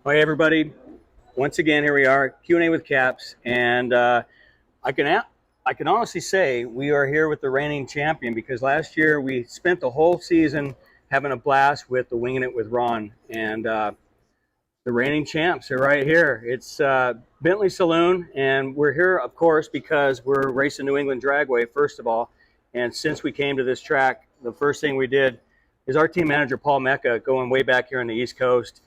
Hi, everybody. Once again, here we are, Q&A with Caps, and I can honestly say we are here with the reigning champion because last year we spent the whole season having a blast with the Winging It with Ron, and the reigning champs are right here. It's Bentley Saloon, and we're here, of course, because we're racing New England Dragway, first of all, and since we came to this track, the first thing we did is our team manager, Paul Mecca, going way back here on the East Coast,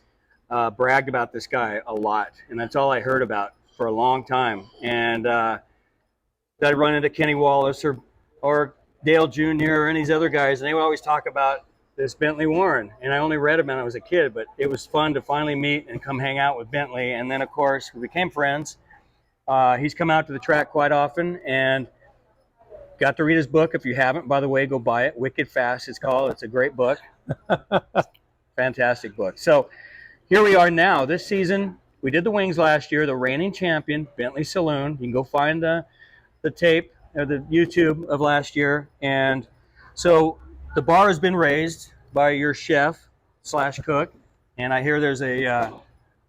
bragged about this guy a lot, and that's all I heard about for a long time. And I'd run into Kenny Wallace or Dale Jr. or any of these other guys, and they would always talk about this Bentley Warren. And I only read about it when I was a kid, but it was fun to finally meet and come hang out with Bentley. And then, of course, we became friends. He's come out to the track quite often and got to read his book. If you haven't, by the way, go buy it. Wicked Fast, it's called. It's a great book. Fantastic book. So here we are now. This season, we did the wings last year, the reigning champion, Bentley Saloon. You can go find the tape or the YouTube of last year. And so the bar has been raised by your chef / cook. And I hear there's a, I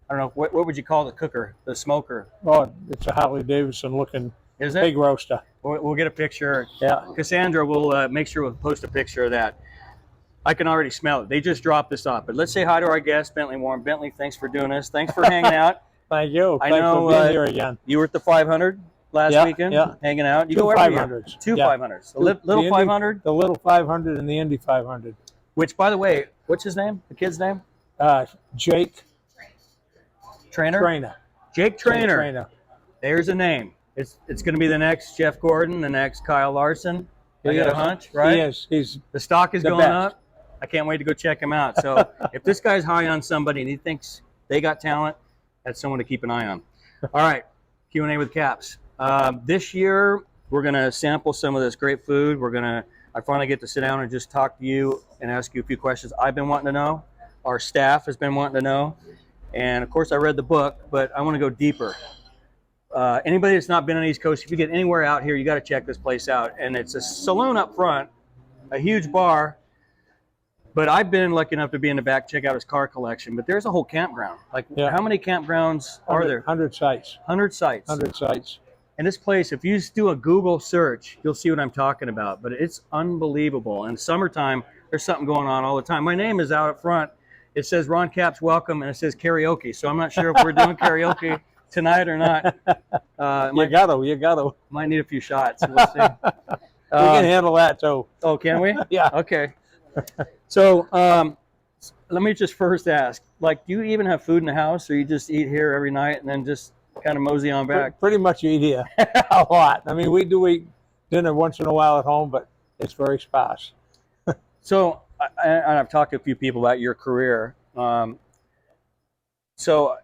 don't know, what would you call the cooker, the smoker? Oh, it's a Harley Davidson looking big roaster. We'll get a picture. Yeah. Cassandra will make sure we'll post a picture of that. I can already smell it. They just dropped this off. But let's say hi to our guest, Bentley Warren. Bentley, thanks for doing this. Thanks for hanging out. Thank you. I know for being here again. You were at the 500 last weekend, hanging out. You go every year. Two 500s. The little 500? The little 500 and the Indy 500. Which, by the way, what's his name? The kid's name? Jake Trainer. Jake Trainer. There's a name. It's going to be the next Jeff Gordon, the next Kyle Larson. I got a hunch, right? He is. He's the stock is going best. up. I can't wait to go check him out. So if this guy's high on somebody and he thinks they got talent, that's someone to keep an eye on. All right, Q&A with Caps. This year, we're going to sample some of this great food. I finally get to sit down and just talk to you and ask you a few questions I've been wanting to know. Our staff has been wanting to know. And, of course, I read the book, but I want to go deeper. Anybody that's not been on the East Coast, if you get anywhere out here, you got to check this place out. And it's a saloon up front, a huge bar. But I've been lucky enough to be in the back, check out his car collection. But there's a whole campground. How many campgrounds are there? 100 sites. 100 sites. 100 sites. And this place, if you just do a Google search, you'll see what I'm talking about. But it's unbelievable. And summertime, there's something going on all the time. My name is out up front. It says Ron Capps Welcome, and it says karaoke. So I'm not sure if we're doing karaoke tonight or not. You got to. Might need a few shots. We'll see. We can handle that, too. Oh, can we? Yeah. Okay. So let me just first ask, do you even have food in the house, or you just eat here every night and then just kind of mosey on back? Pretty much eat here a lot. I mean, we do eat dinner once in a while at home, but it's very sparse. So I've talked to a few people about your career. So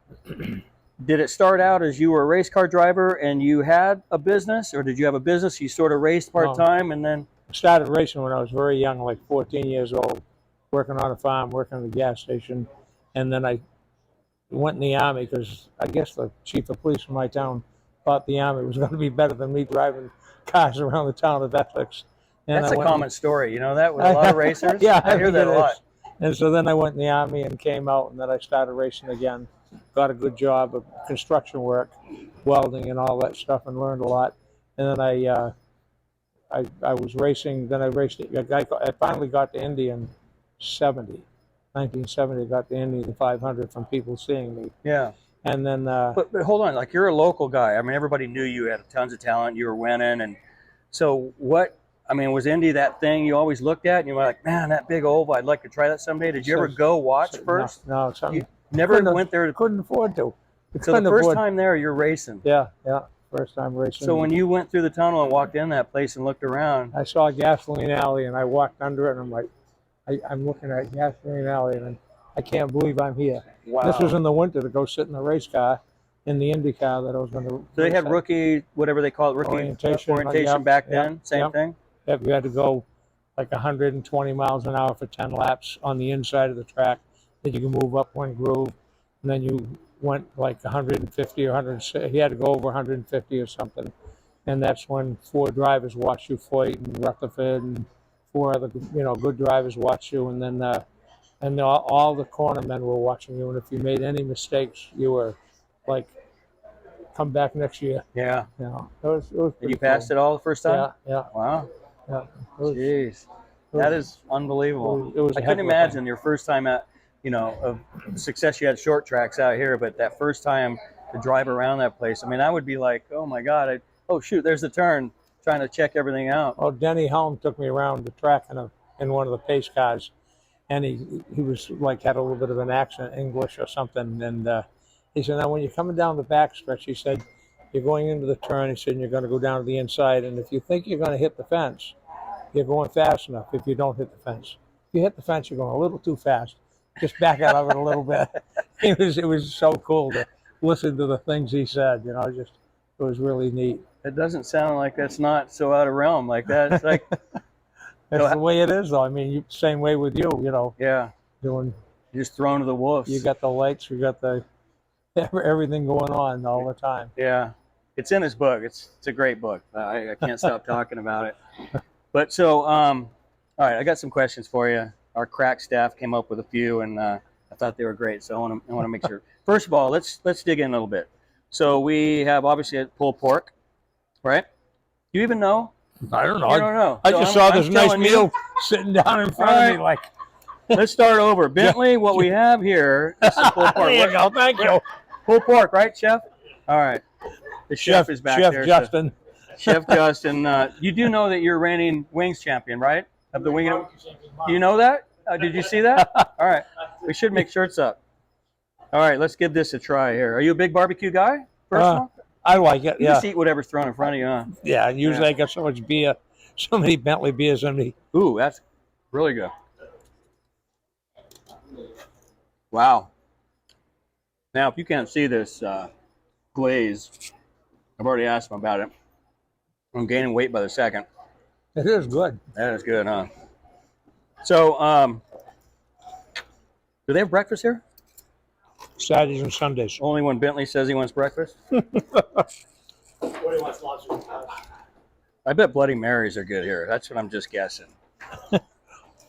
did it start out as you were a race car driver and you had a business, or did you have a business you sort of raced part-time and then? I started racing when I was very young, like 14 years old, working on a farm, working at a gas station. And then I went in the Army because I guess the chief of police from my town thought the Army was going to be better than me driving cars around the town of Essex. And that's a common story, you know that, with a lot of racers? Yeah, I hear that a lot. And so then I went in the Army and came out, and then I started racing again. Got a good job of construction work, welding and all that stuff, and learned a lot. And then I was racing, then I raced it. I finally got to Indy in 1970, I got to Indy, the 500 from people seeing me. Yeah. And then... But hold on, you're a local guy. I mean, everybody knew you had tons of talent, you were winning. And so was Indy that thing you always looked at and you were like, man, that big oval, I'd like to try that someday? Did you ever go watch first? No, something. You never went there? Couldn't afford to. So the first time there, you're racing? Yeah. First time racing. So when you went through the tunnel and walked in that place and looked around, I saw a gasoline alley and I walked under it and I'm like, I'm looking at gasoline alley and I can't believe I'm here. Wow. This was in the winter to go sit in the race car, in the Indy car that I was going to. So they had rookie, whatever they call it, rookie orientation back then. Same thing. Yep, you had to go like 120 miles an hour for 10 laps on the inside of the track. Then you can move up one groove, and then you went like 150 or 100. He had to go over 150 or something, and that's when 4 drivers watched you fight, and Rutherford and 4 other good drivers watched you, and then and all the cornermen were watching you, and if you made any mistakes, you were like, come back next year. Yeah. You know, it was And you pretty passed it all the first time? Yeah, Wow. yeah. Jeez. That is unbelievable. It was I a couldn't heck of a imagine thing. your first time at, of the success you had short tracks out here, but that first time to drive around that place, I mean, I would be like, oh my God, oh shoot, there's the turn, trying to check everything out. Well, Denny Helm took me around the track in one of the pace cars, and he was like had a little bit of an accent, English or something, and he said, now when you're coming down the backstretch, he said, you're going into the turn, he said, and you're going to go down to the inside, and if you think you're going to hit the fence, you're going fast enough if you don't hit the fence. If you hit the fence, you're going a little too fast. Just back out of it a little bit. It was so cool to listen to the things he said. It was really neat. It doesn't sound like that's not so out of realm like that. It's like, That's the way it is, though. I mean, same way with you. yeah, Doing. you're just thrown to the wolves. You got the lights. You got the everything going on all the time. Yeah, it's in his book. It's a great book. I can't stop talking about it. But so, all right, I got some questions for you. Our crack staff came up with a few, and I thought they were great. So I want to make sure. First of all, let's dig in a little bit. So we have obviously a pulled pork, right? Do you even know? I don't know. I don't know. I So just saw this nice telling you. meal sitting down in front of me, like. Let's start over. Bentley, what we have here is some pulled pork. There you go. Thank you. Pulled pork, right, Chef? All right. The chef is back Chef there. Justin. Chef Justin, you do know that you're reigning wings champion, right? Of the wing. Do you know that? Did you see that? All right. We should make shirts up. All right, let's give this a try here. Are you a big barbecue guy? First of all? I like it. You Yeah. just eat whatever's thrown in front of you, huh? Yeah. Usually I got so much beer, so many Bentley beers in me. Ooh, that's really good. Wow. Now, if you can't see this glaze, I've already asked him about it. I'm gaining weight by the second. It is good. That is good, huh? So, do they have breakfast here? Saturdays and Sundays. Only when Bentley says he wants breakfast? I bet Bloody Marys are good here. That's what I'm just guessing.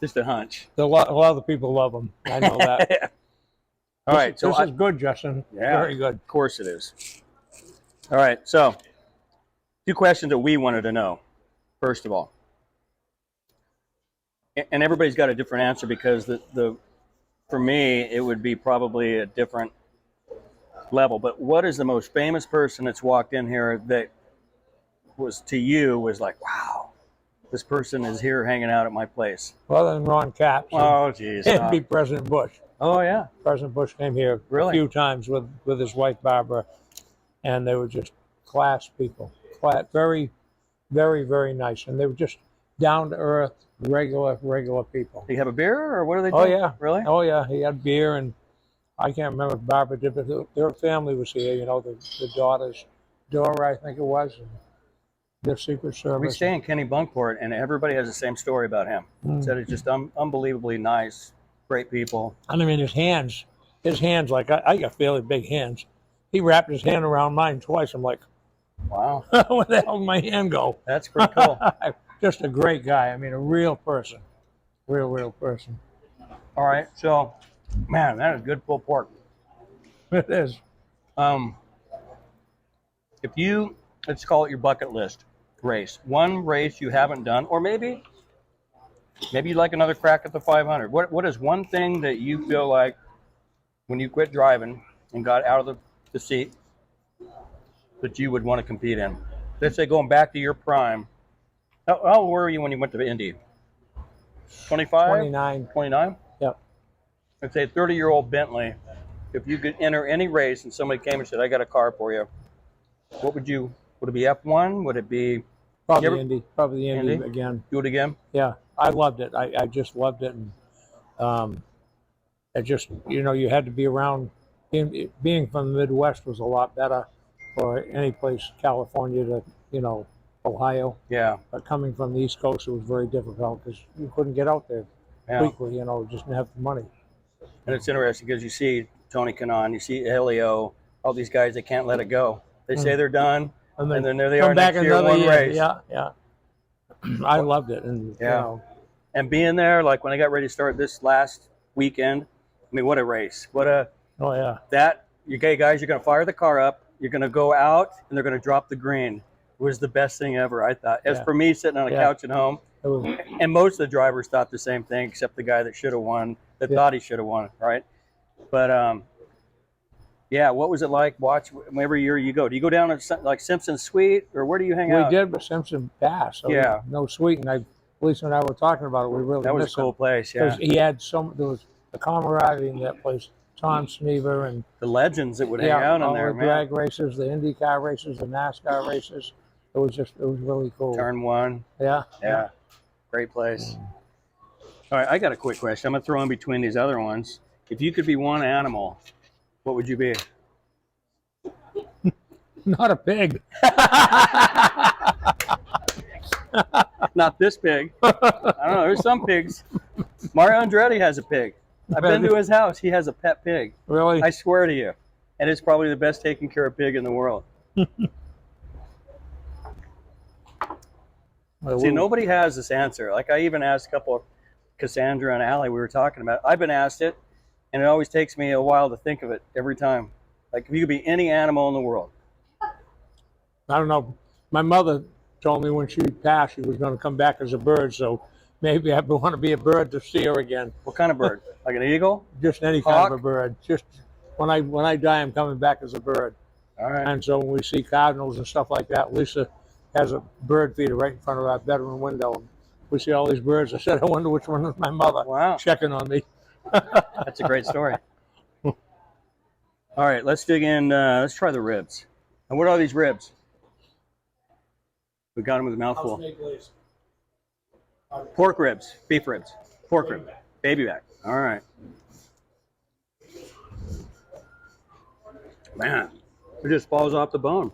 Just a hunch. A lot of the people love them. I know that. All right. So this is good, Justin. Yeah, Very good. Of course it is. All right. So, two questions that we wanted to know, first of all. And everybody's got a different answer because for me, it would be probably a different level. But what is the most famous person that's walked in here that was like, wow, this person is here hanging out at my place? Well, then Ron Capps. Oh, geez. It'd be President Bush. Oh, yeah. President Bush came here Really? a few times with his wife, Barbara, and they were just class people. Very, very, very nice. And they were just down-to-earth, regular people. Do you have a beer, or what are they Oh, doing? yeah. Really? Oh, yeah. He had beer, and I can't remember if Barbara did, but their family was here, the daughters, Dora, I think it was, and their Secret Service. We stay in Kennebunkport, and everybody has the same story about him. Said it's just unbelievably nice, great people. I mean, his hands, like, I got fairly big hands. He wrapped his hand around mine twice. I'm like, wow. where the hell did my hand go? That's pretty cool. Just a great guy. I mean, a real person. Real person. All right. So, man, that is good pulled pork. It is. If you, let's call it your bucket list race, one race you haven't done, or maybe you'd like another crack at the 500. What is one thing that you feel like when you quit driving and got out of the seat that you would want to compete in? Let's say going back to your prime. How old were you when you went to Indy? 25? 29. 29? Yep. Let's say 30-year-old Bentley, if you could enter any race and somebody came and said, I got a car for you, would it be F1? Would it be? Probably Indy. Probably the Indy Indy? again. Do it again? Yeah. I loved it. I just loved it. And it just, you had to be around. Being from the Midwest was a lot better for any place, California to, Ohio. Yeah. But coming from the East Coast, it was very difficult because you couldn't get out there weekly, just didn't have the money. And it's interesting because you see Tony Kanaan, you see Helio, all these guys, they can't let it go. They say they're done, and then there they are next year, one race. Yeah. I loved it. And, And being there, like when I got ready to start this last weekend. I mean, what a race! Oh yeah. Okay, guys, you're going to fire the car up. You're going to go out, and they're going to drop the green. It was the best thing ever, I thought. As for me, sitting on a couch at home, It was, and most of the drivers thought the same thing, except the guy that should have won, that thought he should have won, right? But yeah, what was it like? Watch every year you go. Do you go down to like Simpson Suite, or where do you hang out? we did, but Simpson passed. So Yeah. no Sweet, and Lisa and I were talking about it. We really That was a missed cool him. place. Yeah, Because he had there was a camaraderie in that place. Tom Sneaver and the legends that would hang out in all there, the man. drag races, the IndyCar races, the NASCAR races. It was really cool. Turn 1. Yeah. Yeah, great place. All right, I got a quick question. I'm gonna throw in between these other ones. If you could be one animal, what would you be? Not a pig. Not this pig. I don't know. There's some pigs. Mario Andretti has a pig. I've been to his house. He has a pet pig. Really? I swear to you. And it's probably the best taken care of pig in the world. See, nobody has this answer. Like, I even asked a couple, Cassandra and Allie, we were talking about. I've been asked it, and it always takes me a while to think of it every time. Like, if you could be any animal in the world. I don't know. My mother told me when she passed she was going to come back as a bird, so maybe I want to be a bird to see her again. What kind of bird? Like an eagle? Just any kind of a bird. Just when I die, I'm coming back as a bird. All right. And so when we see cardinals and stuff like that, Lisa has a bird feeder right in front of our bedroom window. We see all these birds. I said, I wonder which one is my mother. Wow. Checking on me. That's a great story. All right, let's dig in. Let's try the ribs. And what are these ribs? We got them with a mouthful. Pork ribs, beef ribs, pork rib, baby back. All right. Man, it just falls off the bone.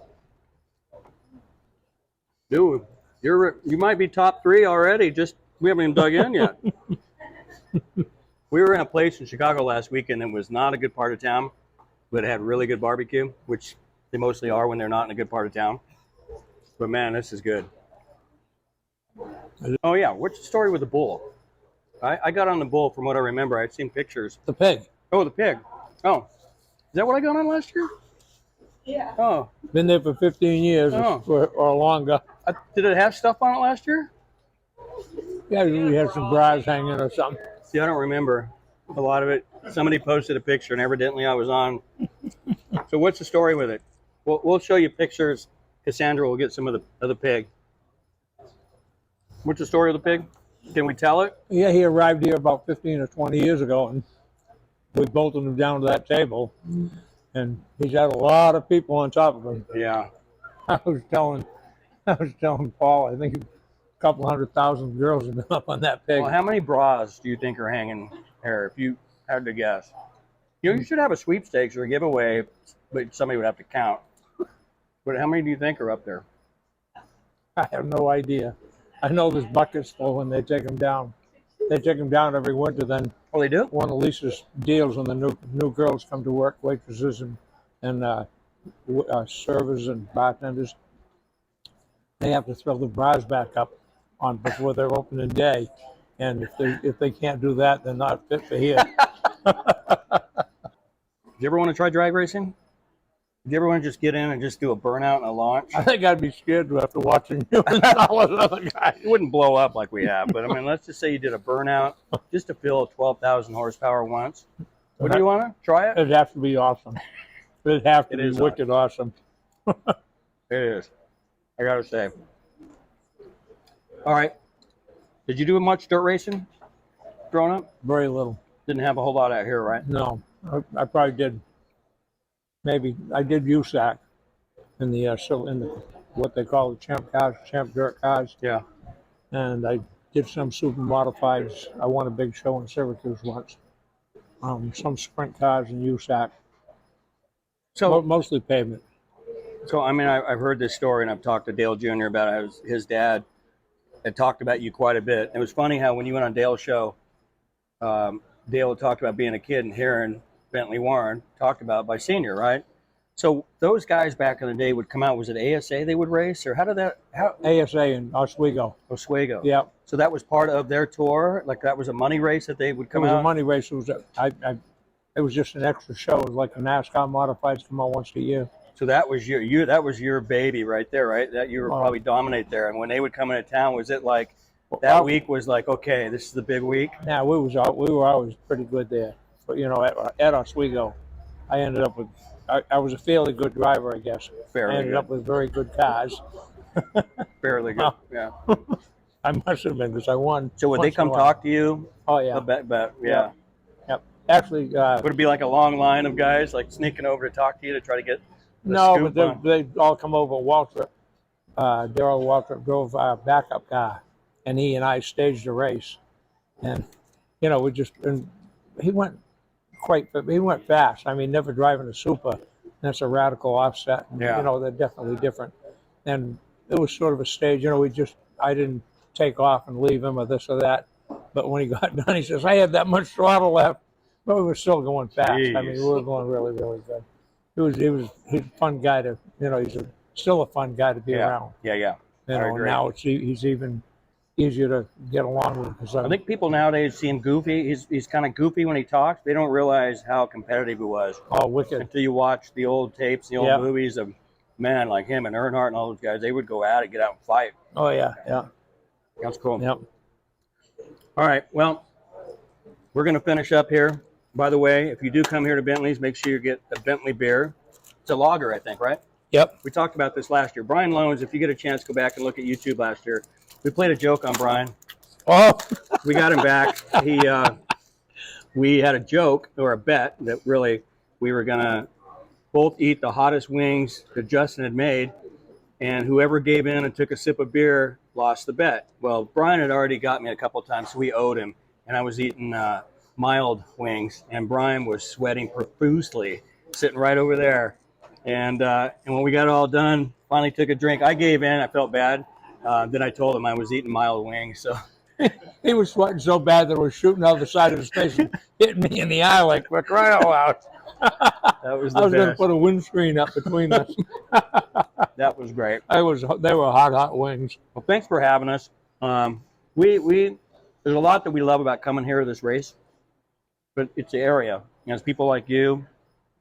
Dude, you might be top 3 already. Just we haven't even dug in yet. We were in a place in Chicago last weekend that was not a good part of town, but it had really good barbecue, which they mostly are when they're not in a good part of town. But man, this is good. Oh yeah, what's the story with the bull? I got on the bull from what I remember. I'd seen pictures. The pig. Oh, the pig. Oh, is that what I got on last year? Yeah. Oh, Been there for 15 years or longer. did it have stuff on it last year? Yeah, we had some bras hanging or something. See, I don't remember a lot of it. Somebody posted a picture, and evidently I was on. So what's the story with it? We'll show you pictures. Cassandra will get some of the pig. What's the story of the pig? Can we tell it? Yeah, he arrived here about 15 or 20 years ago, and we bolted him down to that table. And he's had a lot of people on top of him. Yeah. I was telling Paul, I think a couple 100,000 girls have been up on that pig. Well, how many bras do you think are hanging here, if you had to guess? You should have a sweepstakes or a giveaway, but somebody would have to count. But how many do you think are up there? I have no idea. I know there's buckets full when they take them down. They take them down every winter. Then Oh, they do? one of Lisa's deals when the new girls come to work, waitresses and servers and bartenders, they have to throw the bras back up on before their opening day. And if they can't do that, they're not fit for here. Do you ever want to try drag racing? Do you ever want to just get in and just do a burnout and a launch? I think I'd be scared after watching you and all those other guys. It wouldn't blow up like we have, but I mean, let's just say you did a burnout just to fill 12,000 horsepower once. Would you want to try it? It'd have to be awesome. It'd have to be is wicked awesome. It is. I gotta say. All right. Did you do much dirt racing growing up? Very little. Didn't have a whole lot out here, right? No, I probably did. Maybe I did USAC in the what they call the champ dirt cars, Yeah. and I did some super modifieds. I won a big show in Syracuse once. Some sprint cars in USAC. So, Mostly pavement. I mean, I've heard this story, and I've talked to Dale Jr. about it. His dad had talked about you quite a bit. It was funny how when you went on Dale's show, Dale talked about being a kid and hearing Bentley Warren talked about by senior, right? So those guys back in the day would come out. Was it ASA they would race, or how did that? How ASA in Oswego. Oswego? Yeah, So that was part of their tour. Like that was a money race that they would it come was out. a money race. It was it was just an extra show. It was like the NASCAR modifieds come out once a year. So that was your baby right there, right? That you were probably dominate there. And when they would come into town, was it like that week was like, okay, this is the big week? Now we were always pretty good there, but you know at Oswego, I ended up with I was a fairly good driver, I guess. Fairly I ended good. up with very good cars. Fairly good. Yeah. I must have been because I won. So would they once in a come while. talk to you? Oh yeah. I bet. Yeah. Yep. Actually, Would it be like a long line of guys like sneaking over to talk to you to try to get the no, scoop but on? they all come over. Walter, Darrell Walter drove our backup car, and he and I staged a race, and you know he went he went fast. I mean, never driving a super. That's a radical offset. And, Yeah. You know, they're definitely different. And it was sort of a stage. You know, I didn't take off and leave him or this or that. But when he got done, he says, "I had that much throttle left," but we were still going fast. Jeez. I mean, we were going really, really good. He's a fun guy to, you know, still a fun guy to be around. Yeah. You I know, agree. now he's even easier to get along with. Because I think people nowadays see him goofy. He's kind of goofy when he talks. They don't realize how competitive he was oh, wicked. until you watch the old tapes, the old movies of men like him and Earnhardt and all those guys. They would go at it, get out and fight. Oh yeah. That's cool. Yep. All right. Well, we're going to finish up here. By the way, if you do come here to Bentley's, make sure you get a Bentley beer. It's a lager, I think, right? Yep. We talked about this last year. Brian Loans, if you get a chance, go back and look at YouTube last year. We played a joke on Brian. Oh. We got him back. We had a joke or a bet that really we were going to both eat the hottest wings that Justin had made, and whoever gave in and took a sip of beer lost the bet. Well, Brian had already got me a couple of times, so we owed him, and I was eating mild wings, and Brian was sweating profusely, sitting right over there. And when we got it all done, finally took a drink. I gave in. I felt bad. Then I told him I was eating mild wings, so. He was sweating so bad that it was shooting out the side of his face and hitting me in the eye like, we're crying out loud. That was the I was going to best. put a windscreen up between us. That was great. They were hot wings. Well, thanks for having us. There's a lot that we love about coming here to this race, but it's the area. You know, it's people like you,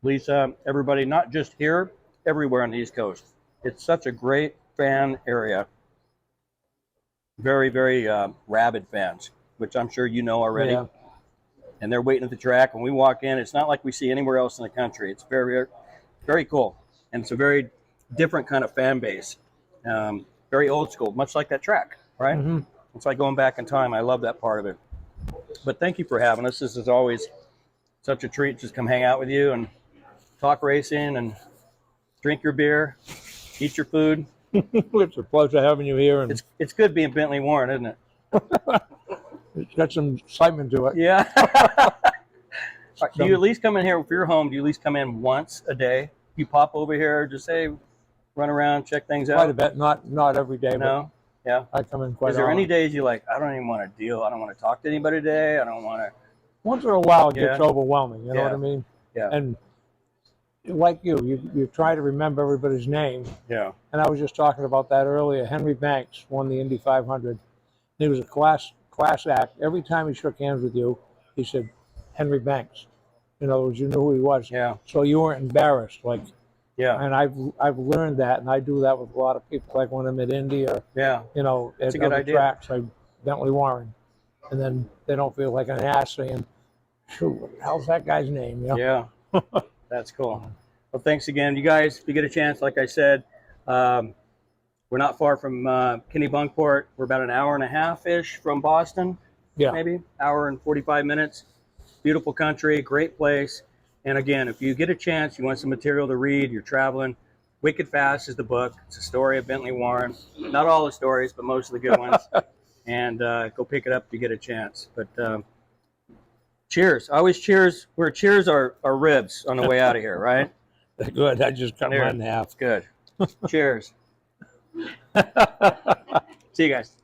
Lisa, everybody, not just here, everywhere on the East Coast. It's such a great fan area. Very, very rabid fans, which I'm sure you know already. Yeah. And they're waiting at the track. When we walk in, it's not like we see anywhere else in the country. It's very, very cool. And it's a very different kind of fan base. Very old school, much like that track, right? Mm-hmm. It's like going back in time. I love that part of it. But thank you for having us. This is always such a treat. Just come hang out with you and talk racing and drink your beer, eat your food. It's a pleasure having you here. And It's good being Bentley Warren, isn't it? it's got some excitement to it. Yeah. Do you at least come in here, if you're home, do you at least come in once a day? You pop over here, just say, run around, check things out? Quite a bit. Not every day, No? Yeah. but I come in quite Is there often. any days you like, I don't even want to deal, I don't want to talk to anybody today, I don't want to. Once in a while it gets Yeah. overwhelming, you know Yeah. what I mean? Yeah. And like you try to remember everybody's name. Yeah. And I was just talking about that earlier. Henry Banks won the Indy 500. He was a class act. Every time he shook hands with you, he said, Henry Banks. In other words, you knew who he was. Yeah. So you weren't embarrassed. Like, Yeah. and I've learned that, and I do that with a lot of people. Like when I'm at Indy or Yeah. you know at That's a good other idea. tracks, like Bentley Warren, and then they don't feel like an ass saying, "Shoot, what the hell's that guy's name?" You know? Yeah. That's cool. Well, thanks again. You guys, if you get a chance, like I said, we're not far from Kennebunkport. We're about an hour and a half-ish from Boston. Yeah. Maybe hour and 45 minutes. Beautiful country, great place. And again, if you get a chance, you want some material to read, you're traveling, Wicked Fast is the book. It's a story of Bentley Warren. Not all the stories, but most of the good ones. And go pick it up if you get a chance. But cheers. I always cheers. Where cheers are ribs on the way out of here, right? Good. I just cut There. mine in half. Good. Cheers. See you guys.